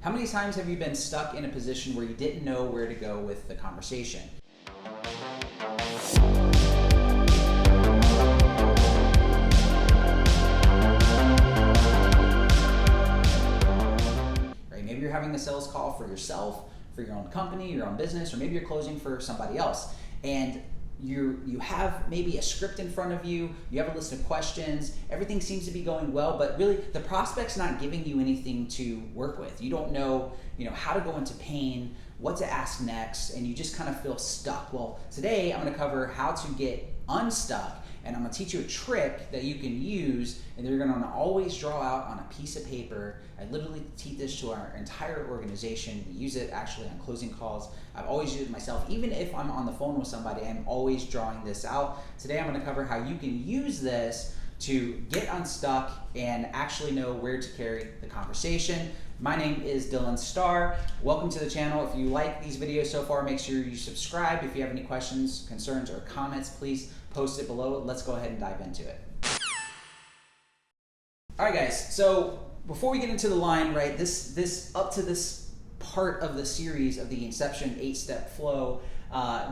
How many times have you been stuck in a position where you didn't know where to go with the conversation? Right? Maybe you're having a sales call for yourself, for your own company, your own business, or maybe you're closing for somebody else. And you have maybe a script in front of you, you have a list of questions, everything seems to be going well, but really the prospect's not giving you anything to work with. You don't know, how to go into pain, what to ask next, and you just kind of feel stuck. Well, today I'm going to cover how to get unstuck, and I'm going to teach you a trick that you can use and you're going to always draw out on a piece of paper. I literally teach this to our entire organization. We use it actually on closing calls. I've always used it myself. Even if I'm on the phone with somebody, I'm always drawing this out. Today I'm going to cover how you can use this to get unstuck and actually know where to carry the conversation. My name is Starr. Welcome to the channel. If you like these videos so far, make sure you subscribe. If you have any questions, concerns, or comments, please post it below. Let's go ahead and dive into it. All right, guys. So before we get into the line, right, this up to this part of the series of the Inception 8-step flow,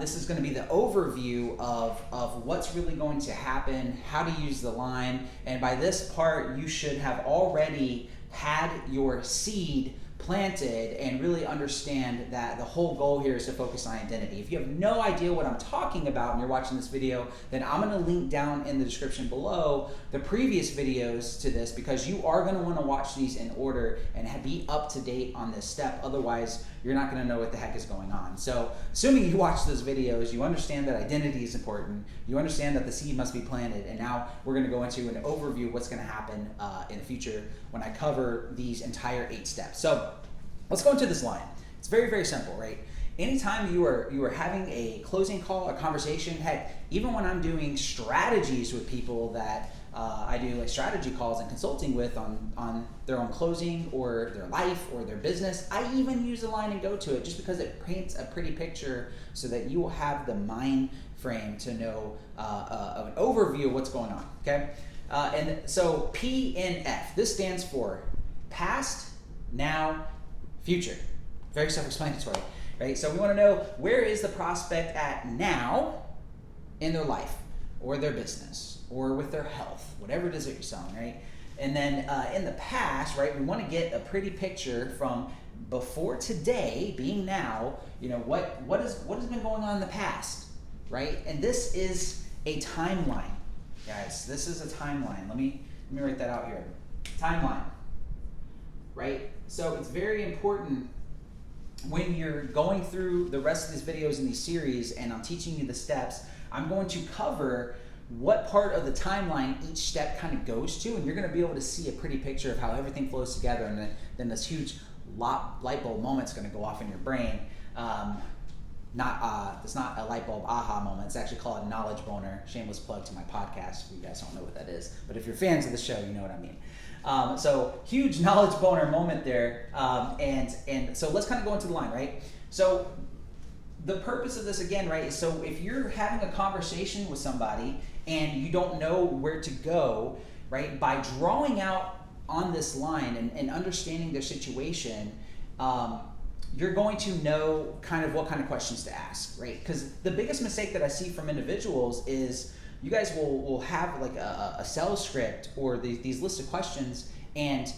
this is going to be the overview of what's really going to happen, how to use the line, and by this part, you should have already had your seed planted and really understand that the whole goal here is to focus on identity. If you have no idea what I'm talking about and you're watching this video, then I'm going to link down in the description below the previous videos to this, because you are going to want to watch these in order and be up to date on this step. Otherwise, you're not going to know what the heck is going on. So assuming you watch those videos, you understand that identity is important, you understand that the seed must be planted, and now we're going to go into an overview of what's going to happen in the future when I cover these entire 8 steps. So let's go into this line. It's very, very simple, right? Anytime you are having a closing call, a conversation, heck, even when I'm doing strategies with people that I do like strategy calls and consulting with on their own closing or their life or their business, I even use the line and go to it just because it paints a pretty picture so that you will have the mind frame to know an overview of what's going on, okay? And so P and F, this stands for past, now, future. Very self-explanatory, right? So we want to know, where is the prospect at now in their life or their business or with their health, whatever it is that you're selling, right? And then in the past, right, we want to get a pretty picture from before today being now, what has been going on in the past, right? And this is a timeline, guys. This is a timeline. Let me write that out here. Timeline, right? So it's very important when you're going through the rest of these videos in these series and I'm teaching you the steps, I'm going to cover what part of the timeline each step kind of goes to, and you're going to be able to see a pretty picture of how everything flows together, and then this huge light bulb moment's going to go off in your brain. It's not a light bulb aha moment. It's actually called a knowledge boner. Shameless plug to my podcast if you guys don't know what that is. But if you're fans of the show, you know what I mean. So huge knowledge boner moment there. And so let's kind of go into the line, right? So the purpose of this again, right, is so if you're having a conversation with somebody and you don't know where to go, right, by drawing out on this line and understanding their situation, you're going to know kind of what kind of questions to ask, right? Because the biggest mistake that I see from individuals is you guys will have like a sales script or these lists of questions, and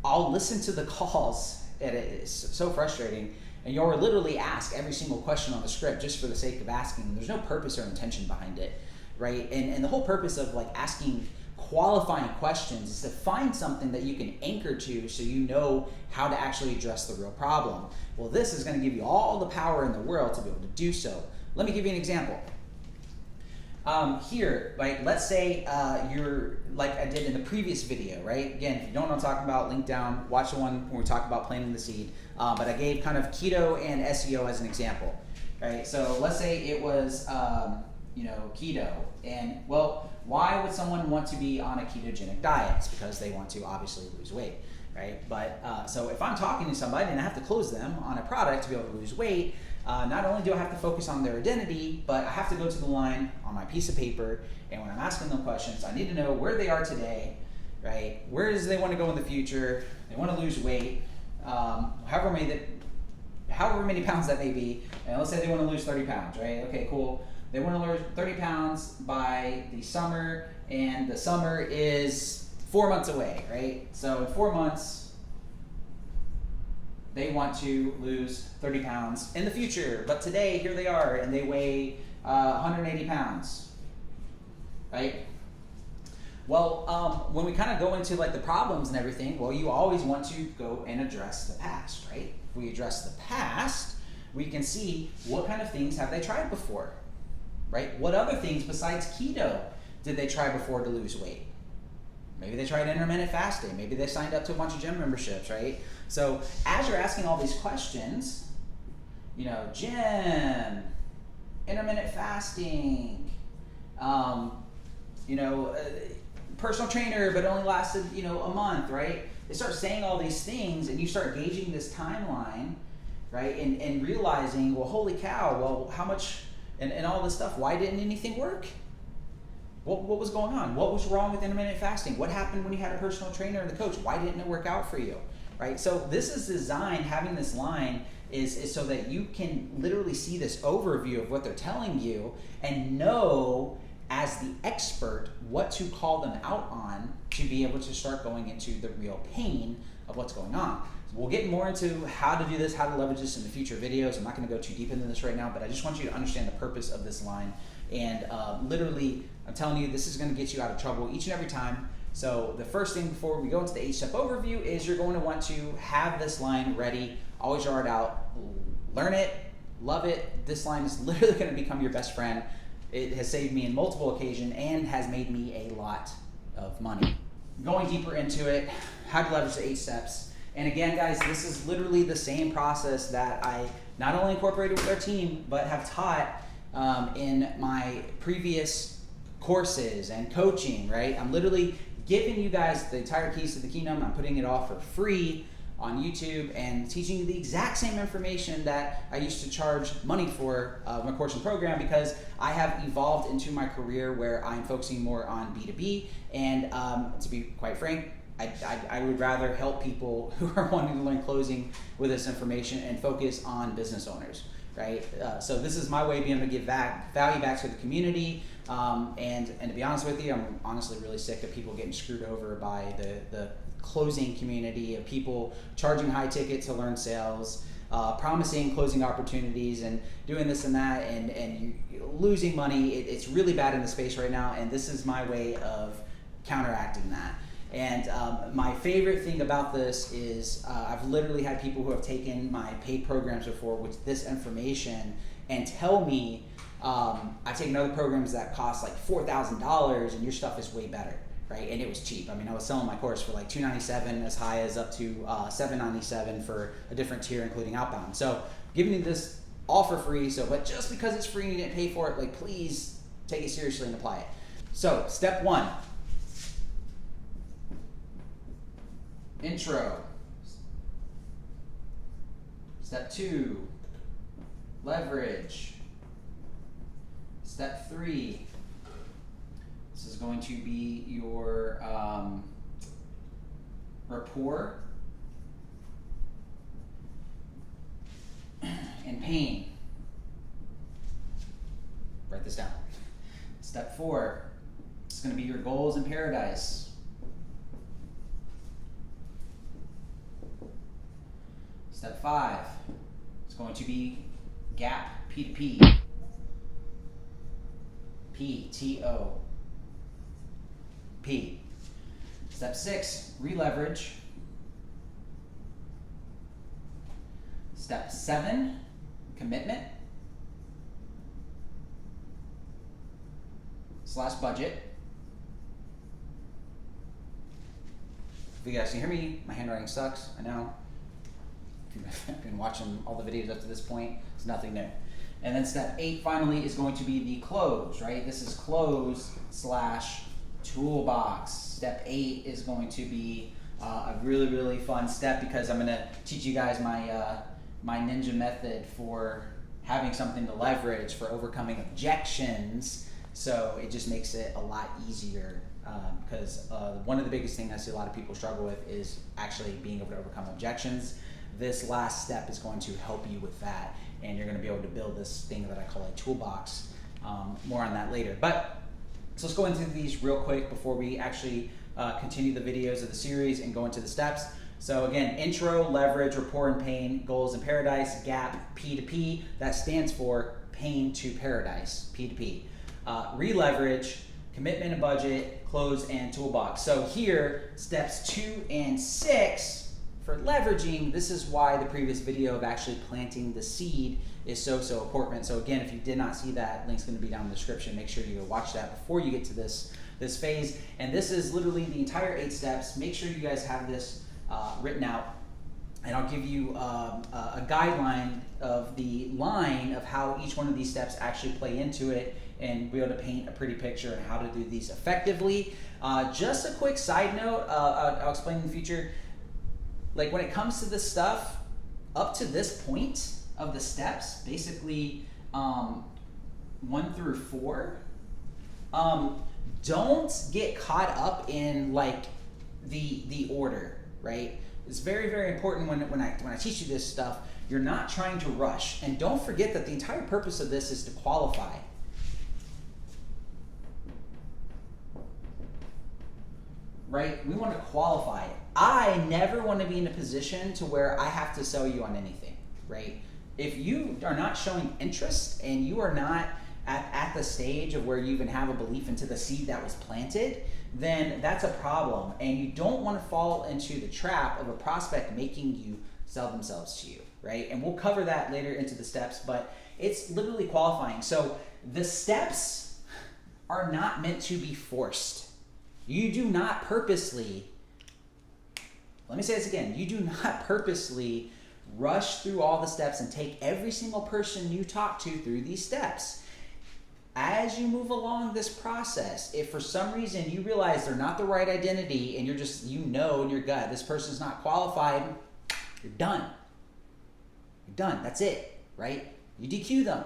I'll listen to the calls, and it's so frustrating, and you'll literally ask every single question on the script just for the sake of asking. There's no purpose or intention behind it, right? And the whole purpose of like asking qualifying questions is to find something that you can anchor to so you know how to actually address the real problem. Well, this is going to give you all the power in the world to be able to do so. Let me give you an example. Here, right, let's say you're, like I did in the previous video, right? Again, if you don't know what I'm talking about, link down, watch the one when we talk about planting the seed. But I gave kind of keto and SEO as an example, right? So let's say it was, keto. And, well, why would someone want to be on a ketogenic diet? It's because they want to obviously lose weight, right? But so if I'm talking to somebody and I have to close them on a product to be able to lose weight, not only do I have to focus on their identity, but I have to go to the line on my piece of paper, and when I'm asking them questions, I need to know where they are today, right? Where does they want to go in the future? They want to lose weight. however many pounds that may be, and let's say they want to lose 30 pounds, right? Okay, cool. They want to lose 30 pounds by the summer, and the summer is 4 months away, right? So in 4 months, they want to lose 30 pounds in the future. But today, here they are, and they weigh 180 pounds, right? Well, when we kind of go into like the problems and everything, well, you always want to go and address the past, right? If we address the past, we can see what kind of things have they tried before, right? What other things besides keto did they try before to lose weight? Maybe they tried intermittent fasting. Maybe they signed up to a bunch of gym memberships, right? So as you're asking all these questions, gym, intermittent fasting, personal trainer, but only lasted, a month, right? They start saying all these things, and you start gauging this timeline, right? And realizing, well, holy cow, well, how much, and all this stuff, why didn't anything work? What was going on? What was wrong with intermittent fasting? What happened when you had a personal trainer and the coach? Why didn't it work out for you, right? So this is designed, having this line is so that you can literally see this overview of what they're telling you and know as the expert what to call them out on to be able to start going into the real pain of what's going on. So we'll get more into how to do this, how to leverage this in the future videos. I'm not going to go too deep into this right now, but I just want you to understand the purpose of this line. And literally, I'm telling you, this is going to get you out of trouble each and every time. So the first thing before we go into the 8-step overview is you're going to want to have this line ready, always draw it out, learn it, love it. This line is literally going to become your best friend. It has saved me in multiple occasions and has made me a lot of money. Going deeper into it, how to leverage the 8 steps. And again, guys, this is literally the same process that I not only incorporated with our team, but have taught in my previous courses and coaching, right? I'm literally giving you guys the entire keys to the kingdom. I'm putting it all for free on YouTube and teaching you the exact same information that I used to charge money for my course and program, because I have evolved into my career where I'm focusing more on B2B. And to be quite frank, I would rather help people who are wanting to learn closing with this information and focus on business owners, right? So this is my way of being able to give value back to the community. And to be honest with you, I'm honestly really sick of people getting screwed over by the closing community, of people charging high ticket to learn sales, promising closing opportunities and doing this and that, and you losing money. It's really bad in the space right now, and this is my way of counteracting that. And my favorite thing about this is I've literally had people who have taken my paid programs before with this information and tell me, I taken other programs that cost like $4,000 and your stuff is way better, right? And it was cheap. I mean, I was selling my course for like $297, as high as up to $797 for a different tier, including outbound. So giving you this all for free. So, but just because it's free and you didn't pay for it, like, please take it seriously and apply it. So step 1, intro. Step 2, leverage. Step 3, this is going to be your rapport and pain. Write this down. Step 4, it's going to be your goals and paradise. Step 5, it's going to be gap, P2P. P-T-O-P. Step 6, re-leverage. Step 7, commitment / budget. If you guys can hear me, my handwriting sucks, I know. If you've been watching all the videos up to this point, it's nothing new. And then step 8 finally is going to be the close, right? This is close / toolbox. Step 8 is going to be a really, really fun step, because I'm going to teach you guys my ninja method for having something to leverage for overcoming objections. So it just makes it a lot easier, because one of the biggest things I see a lot of people struggle with is actually being able to overcome objections. this last step is going to help you with that, and you're going to be able to build this thing that I call a toolbox. More on that later. But so let's go into these real quick before we actually continue the videos of the series and go into the steps. So again, intro, leverage, rapport and pain, goals and paradise, gap, P2P. That stands for pain to paradise, P2P. Re-leverage, commitment and budget, close and toolbox. So here, steps 2 and 6 for leveraging, this is why the previous video of actually planting the seed is so important. So again, if you did not see that, link's going to be down in the description. Make sure you go watch that before you get to this phase. And this is literally the entire 8 steps. Make sure you guys have this written out, and I'll give you a guideline of the line of how each one of these steps actually play into it, and be able to paint a pretty picture on how to do these effectively. Just a quick side note, I'll explain in the future. Like when it comes to this stuff, up to this point of the steps, basically 1 through 4, don't get caught up in like the order, right? It's very important when I teach you this stuff. You're not trying to rush, and don't forget that the entire purpose of this is to qualify. Right? We want to qualify. I never want to be in a position to where I have to sell you on anything, right? If you are not showing interest and you are not at the stage of where you even have a belief into the seed that was planted, then that's a problem. And you don't want to fall into the trap of a prospect making you sell themselves to you, right? And we'll cover that later into the steps, but it's literally qualifying. So the steps are not meant to be forced. You do not purposely, let me say this again, you do not purposely rush through all the steps and take every single person you talk to through these steps. As you move along this process, if for some reason you realize they're not the right identity and you're just, you know in your gut, this person's not qualified, you're done. You're done. That's it, right? You DQ them.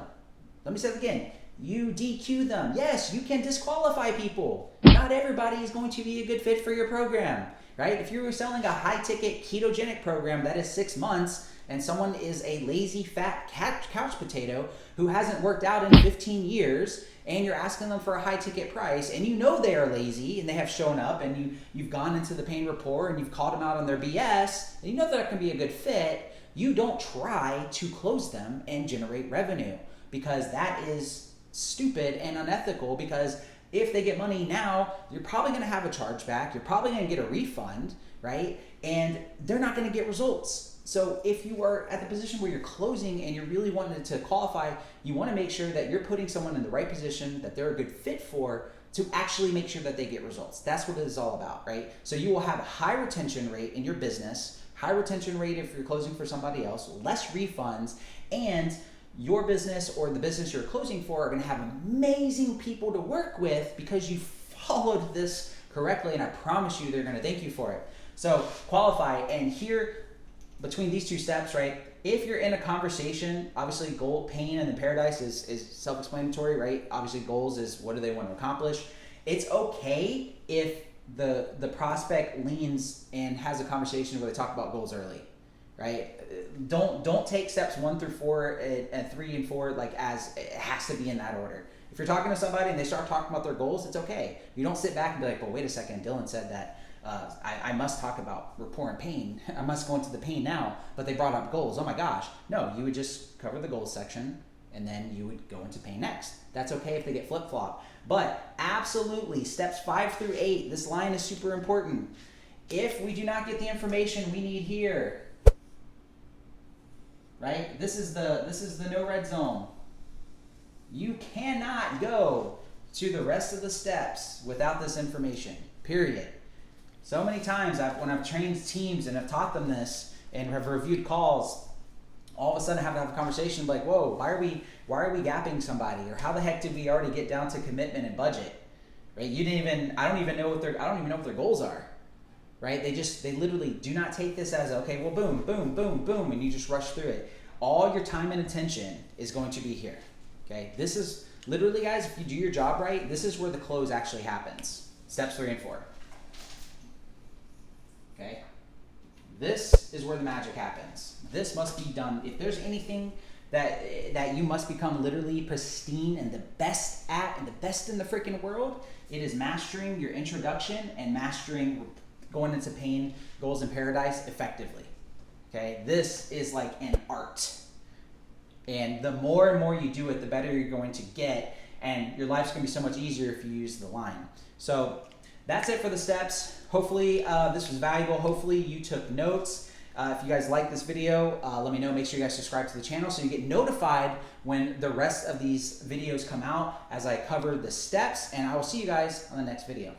Let me say it again. You DQ them. Yes, you can disqualify people. Not everybody is going to be a good fit for your program, right? If you're selling a high-ticket ketogenic program that is 6 months and someone is a lazy, fat couch potato who hasn't worked out in 15 years and you're asking them for a high-ticket price and you know they are lazy and they have shown up and you've gone into the pain rapport and you've called them out on their BS and you know that can be a good fit, you don't try to close them and generate revenue, because that is stupid and unethical. Because if they get money now, you're probably going to have a chargeback, you're probably going to get a refund, right? And they're not going to get results. So if you are at the position where you're closing and you're really wanting to qualify, you want to make sure that you're putting someone in the right position that they're a good fit for to actually make sure that they get results. That's what it is all about, right? So you will have a high retention rate in your business, high retention rate if you're closing for somebody else, less refunds, and your business or the business you're closing for are going to have amazing people to work with because you followed this correctly, and I promise you they're going to thank you for it. So qualify, and here between these 2 steps, right, if you're in a conversation, obviously goal, pain, and then paradise is self-explanatory, right? Obviously goals is what do they want to accomplish. It's okay if the prospect leans and has a conversation where they talk about goals early, right? Don't take steps 1 through 4 and 3 and 4 like as it has to be in that order. If you're talking to somebody and they start talking about their goals, it's okay. You don't sit back and be like, well, wait a second, Dylan said that I must talk about rapport and pain. I must go into the pain now, but they brought up goals. Oh my gosh. No, you would just cover the goals section and then you would go into pain next. That's okay if they get flip-flop. But absolutely, steps 5 through 8, this line is super important. If we do not get the information we need here, right? This is the no red zone. You cannot go to the rest of the steps without this information, period. So many times when I've trained teams and have taught them this and have reviewed calls, all of a sudden I have to have a conversation like, whoa, why are we gapping somebody? Or how the heck did we already get down to commitment and budget? Right? I don't even know what their goals are. Right? They literally do not take this as, okay, well, boom, boom, boom, boom, and you just rush through it. All your time and attention is going to be here. Okay? This is literally, guys, if you do your job right, this is where the close actually happens. Steps 3 and 4. Okay? This is where the magic happens. This must be done. If there's anything that you must become literally pristine and the best at and the best in the freaking world, it is mastering your introduction and mastering going into pain, goals, and paradise effectively. Okay, this is like an art. And the more and more you do it, the better you're going to get, and your life's going to be so much easier if you use the line. So that's it for the steps. Hopefully this was valuable. Hopefully you took notes. If you guys like this video, let me know. Make sure you guys subscribe to the channel so you get notified when the rest of these videos come out as I cover the steps, and I will see you guys on the next video.